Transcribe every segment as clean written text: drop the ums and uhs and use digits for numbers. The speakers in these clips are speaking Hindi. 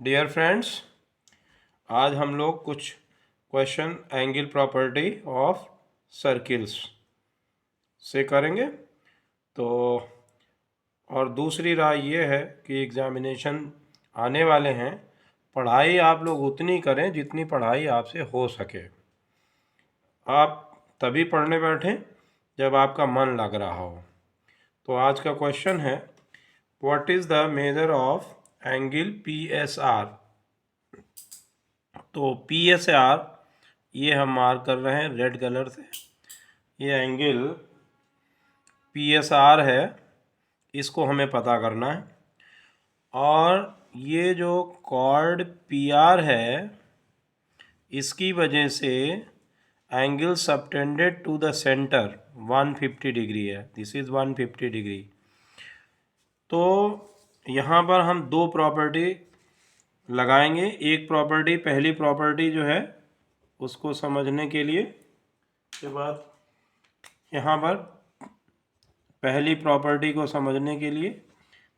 डियर फ्रेंड्स, आज हम लोग कुछ question angle property of circles से करेंगे। तो और दूसरी राय ये है कि एग्जामिनेशन आने वाले हैं, पढ़ाई आप लोग उतनी करें जितनी पढ़ाई आपसे हो सके। आप तभी पढ़ने बैठें जब आपका मन लग रहा हो। तो आज का क्वेश्चन है, what is the measure of angle PSR। तो PSR ये हम मार्क कर रहे हैं रेड कलर से। ये एंगल PSR है, इसको हमें पता करना है। और ये जो कॉर्ड PR है, इसकी वजह से angle subtended to the centre 150 degree है। This is 150 degree. तो यहाँ पर हम दो प्रॉपर्टी लगाएंगे। एक प्रॉपर्टी, पहली प्रॉपर्टी जो है उसको समझने के लिए के बाद यहाँ पर पहली प्रॉपर्टी को समझने के लिए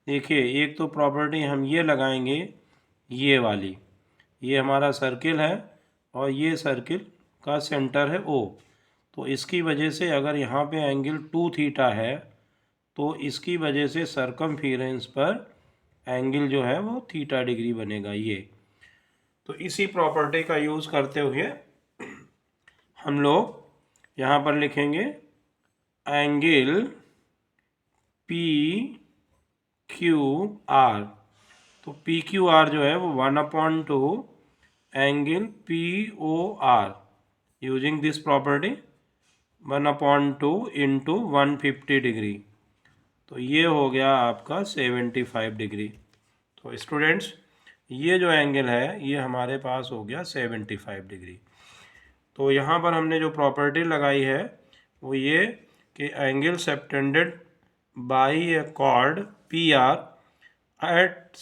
देखिए, एक तो प्रॉपर्टी हम ये लगाएंगे, ये वाली, ये हमारा सर्किल है और ये सर्किल का सेंटर है O। तो इसकी वजह से अगर यहाँ पे एंगल 2 थीटा है तो इसकी वजह से सरकमफेरेंस पर एंगल जो है वो थीटा डिग्री बनेगा ये। तो इसी प्रॉपर्टी का यूज़ करते हुए हम लोग यहाँ पर लिखेंगे एंगल PQR। तो PQR जो है वो 1/2 angle POR using this property 1/2 into 150 degree. तो ये हो गया आपका 75 डिग्री। तो स्टूडेंट्स, ये जो एंगल है ये हमारे पास हो गया 75 डिग्री। तो यहाँ पर हमने जो प्रॉपर्टी लगाई है वो ये कि angle subtended by a chord PR at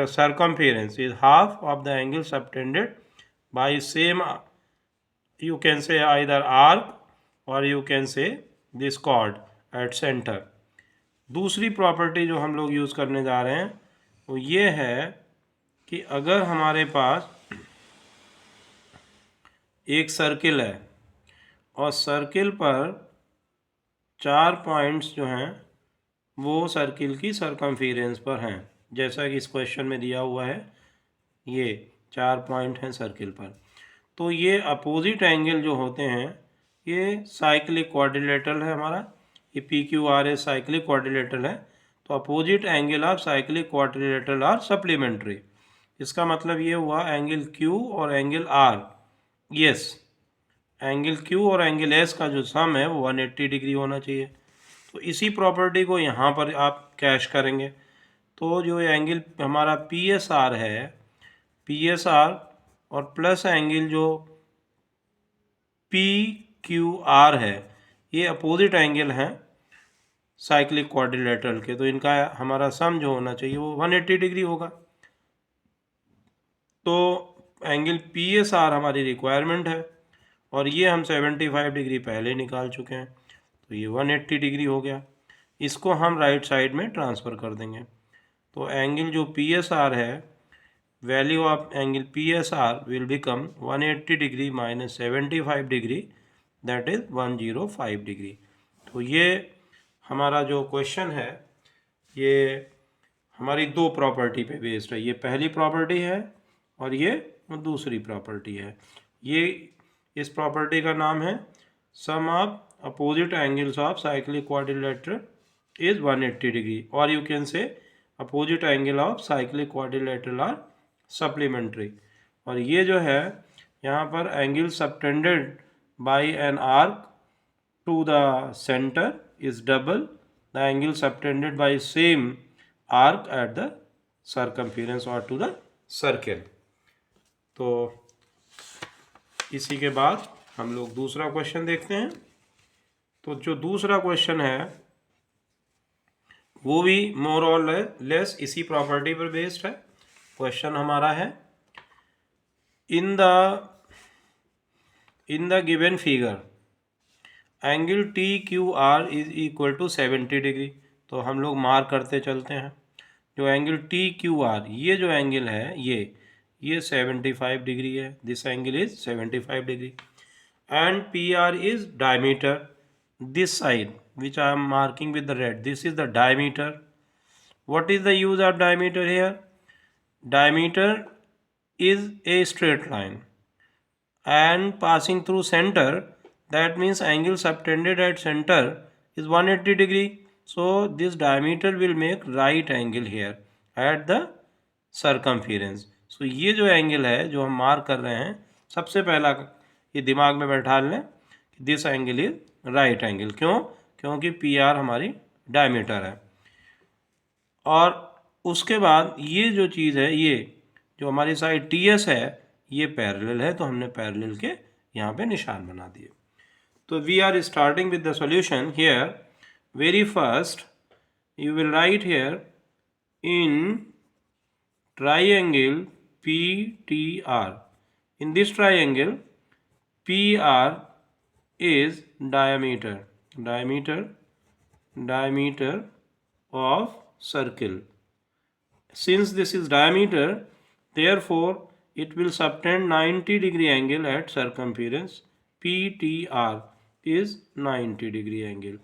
circumference is half of the angle subtended by same, you can say either arc or you can say this chord at center। दूसरी प्रॉपर्टी जो हम लोग यूज़ करने जा रहे हैं वो ये है कि अगर हमारे पास एक सर्किल है और सर्किल पर 4 पॉइंट्स जो हैं वो सर्किल की सरकमफेरेंस पर हैं, जैसा कि इस क्वेश्चन में दिया हुआ है, ये 4 पॉइंट हैं सर्किल पर। तो ये अपोजिट एंगल जो होते हैं ये साइक्लिक क्वाड्रिलेटरल है हमारा। ये PQR साइक्लिक क्वाड्रिलेटरल है। तो opposite angle of cyclic quadrilateral are supplementary. इसका मतलब ये हुआ एंगल Q और angle R, yes, angle Q और एंगल S का जो सम है वो 180 डिग्री होना चाहिए। तो इसी प्रॉपर्टी को यहाँ पर आप कैश करेंगे। तो जो एंगल हमारा PSR है, PSR और प्लस एंगल जो PQR है, ये अपोजिट एंगल हैं साइक्लिक क्वाड्रिलेटरल के। तो इनका हमारा सम जो होना चाहिए वो 180 डिग्री होगा। तो एंगल PSR हमारी रिक्वायरमेंट है और ये हम 75 डिग्री पहले निकाल चुके हैं। तो ये 180 डिग्री हो गया। इसको हम राइट साइड में ट्रांसफ़र कर देंगे। तो एंगल जो PSR है, value of angle PSR will become 180 degree minus 75 degree, that is 105 degree. तो ये हमारा जो क्वेश्चन है ये हमारी दो प्रॉपर्टी पे बेस्ड है। ये पहली प्रॉपर्टी है और ये दूसरी प्रॉपर्टी है। ये इस प्रॉपर्टी का नाम है sum of opposite angles of cyclic quadrilateral is 180 degree, और you can say opposite angle of cyclic quadrilateral are supplementary. और ये जो है यहाँ पर angle subtended by an arc to the centre is double the angle subtended by same arc at the circumference और टू द सर्किल। तो इसी के बाद हम लोग दूसरा क्वेश्चन देखते हैं। तो जो दूसरा क्वेश्चन है वो भी मोर और लेस इसी प्रॉपर्टी पर बेस्ड है। क्वेश्चन हमारा है, in the given figure angle TQR is equal to 70 degree. तो हम लोग मार्क करते चलते हैं। जो एंगल टी क्यू आर, ये जो एंगल है ये 75 डिग्री है. This angle is 75 degree. And PR is diameter. This side which I am marking with the red, this is the diameter. What is the use of diameter here? Diameter is a straight line and passing through center. That means angle subtended at center is 180 degree. So this diameter will make right angle here at the circumference. So ये जो एंगल है जो हम मार्क कर रहे हैं, सबसे पहला ये दिमाग में बैठा लें कि this angle is right angle. क्यों? क्योंकि पी आर हमारी डायमीटर है. और उसके बाद ये जो चीज़ है, ये जो हमारी साइड टी एस है, ये पैरेलल है, तो हमने पैरेलल के यहाँ पे निशान बना दिए. तो we are starting with the solution. Here very first you will write here in triangle PTR. In this triangle, PR is diameter of circle. Since this is diameter, therefore it will subtend 90 degree angle at circumference. PTR is 90 degree angle.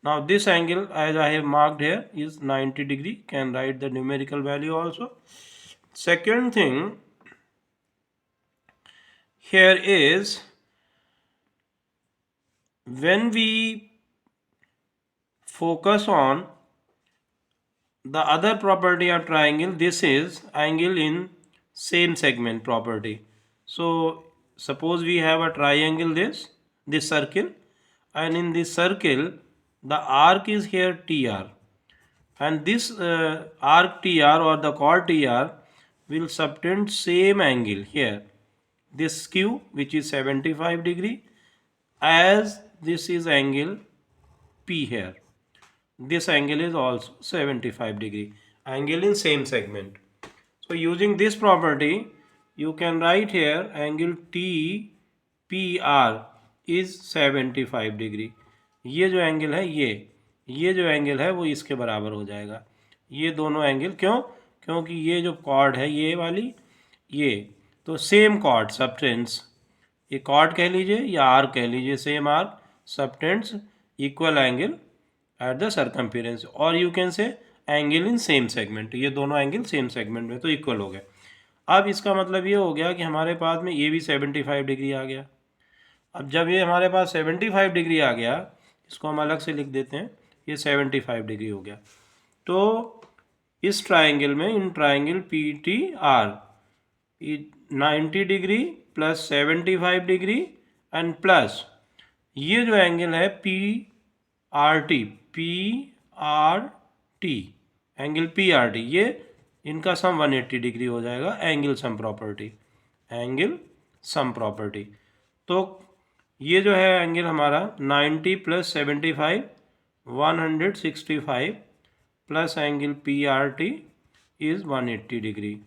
Now this angle, as I have marked here, is 90 degree. Can write the numerical value also. Second thing here is, when we focus on the other property of triangle, this is angle in same segment property. So suppose we have a triangle, this circle, and in this circle the arc is here TR, and this arc TR or the chord TR will subtend same angle here, this Q, which is 75 degree, as this is angle P here. This angle is also 75 degree, angle in same segment. So using this property, you can write here angle TPR is 75 degree. ये जो एंगल है, ये जो एंगल है वो इसके बराबर हो जाएगा. ये दोनों एंगल, क्यों? क्योंकि ये जो कॉर्ड है ये वाली, ये तो सेम कॉर्ड सबटेंस, ये कॉर्ड कह लीजिए या आर्क कह लीजिए, same arc subtends equal angle at the circumference, और you can say angle in same segment. ये दोनों एंगल सेम सेगमेंट में तो इक्वल हो गए. अब इसका मतलब ये हो गया कि हमारे पास में ये भी 75 डिग्री आ गया. अब जब ये हमारे पास 75 डिग्री आ गया, इसको हम अलग से लिख देते हैं, ये 75 डिग्री हो गया. तो इस ट्राइंगल में, in triangle P T R, 90 degree plus 75 degree and plus ये जो एंगल है P R T, angle P R T, ये इनका सम 180 डिग्री हो जाएगा. Angle sum property. तो ये जो है एंगल हमारा 90 plus 75 165 plus angle P R T is 180 degree.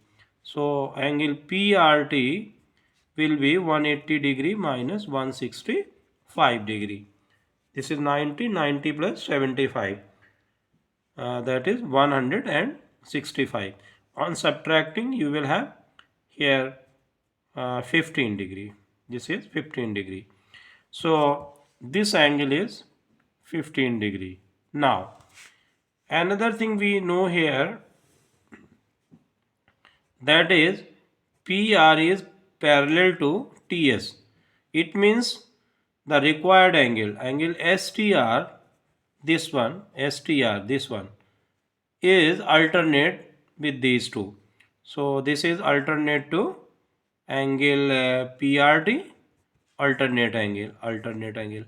So angle P R T will be 180 degree minus 165 degree. This is 90 plus 75, that is 165. On subtracting, you will have here 15 degree. This is 15 degree. So this angle is 15 degree. Now another thing we know here, that is PR is parallel to TS. It means the required angle STR, this one, is alternate with these two. So this is alternate to angle PRT, alternate angle,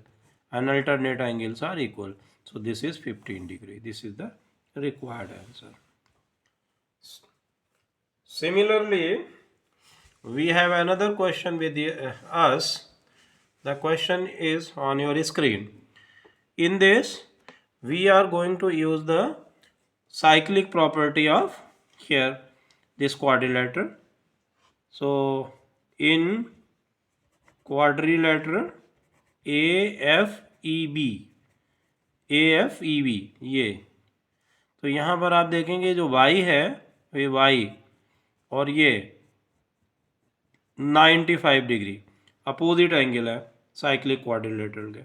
and alternate angles are equal. So this is 15 degree. This is the required answer. Similarly, we have another question with us. The question is on your screen. In this, we are going to use the cyclic property of here this quadrilateral. So in quadrilateral AFEB, ये तो यहाँ पर आप देखेंगे जो y है ये y और ये 95 डिग्री अपोजिट एंगल है साइक्लिक क्वाड्रिलेटरल के।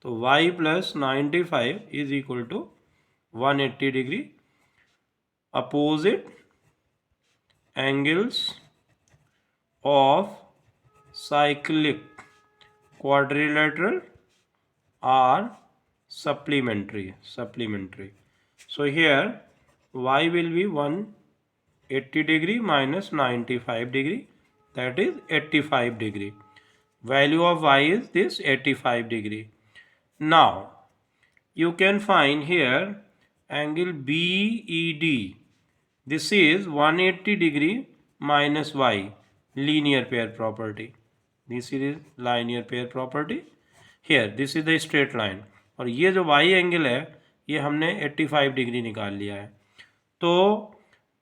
तो y plus 95 is equal to 180 degree opposite angles of cyclic quadrilateral are supplementary. So here y will be 180 degree minus 95 degree, that is 85 degree. Value of y is this 85 degree. Now you can find here angle BED. This is 180 degree minus y, linear pair property. This is linear pair property. Here this is the straight line और ये जो y एंगल है ये हमने 85 डिग्री निकाल लिया है। तो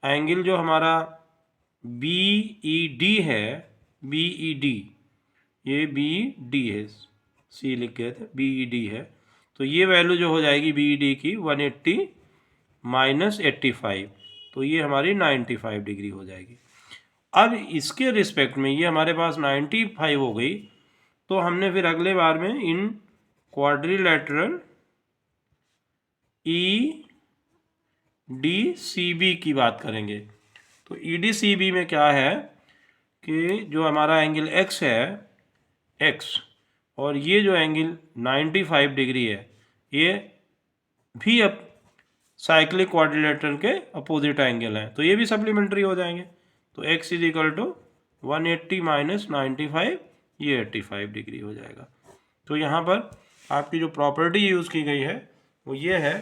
एंगल जो हमारा BED है, BED ये BED है, C लिख गए थे, BED है। तो ये वैल्यू जो हो जाएगी BED की 180 माइनस 85, तो ये हमारी 95 डिग्री हो जाएगी। अब इसके रिस्पेक्ट में ये हमारे पास 95 हो गई, तो हमने फिर अगले बार में इन क्वाड्रिलेटरल EDCB की बात करेंगे। तो EDCB में क्या है कि जो हमारा एंगल X है X और ये जो एंगल 95 डिग्री है ये भी अब साइक्लिक क्वाड्रिलेटरल के अपोजिट एंगल हैं, तो ये भी सप्लीमेंट्री हो जाएंगे। तो x is equal to 180 minus 95, ये 85 डिग्री हो जाएगा। तो यहाँ पर आपकी जो प्रॉपर्टी यूज़ की गई है वो ये है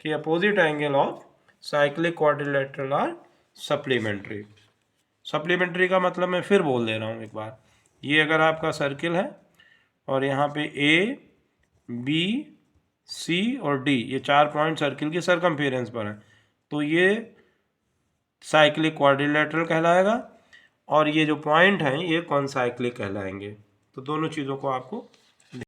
कि opposite angle of cyclic quadrilateral are supplementary. Supplementary का मतलब मैं फिर बोल दे रहा हूँ एक बार, ये अगर आपका सर्किल है और यहाँ पे A, B, C और D ये 4 पॉइंट सर्किल के सरकमफेरेंस पर हैं, तो ये साइक्लिक क्वाड्रिलेटरल कहलाएगा और ये जो पॉइंट हैं ये कॉन्साइक्लिक कहलाएंगे। तो दोनों चीज़ों को आपको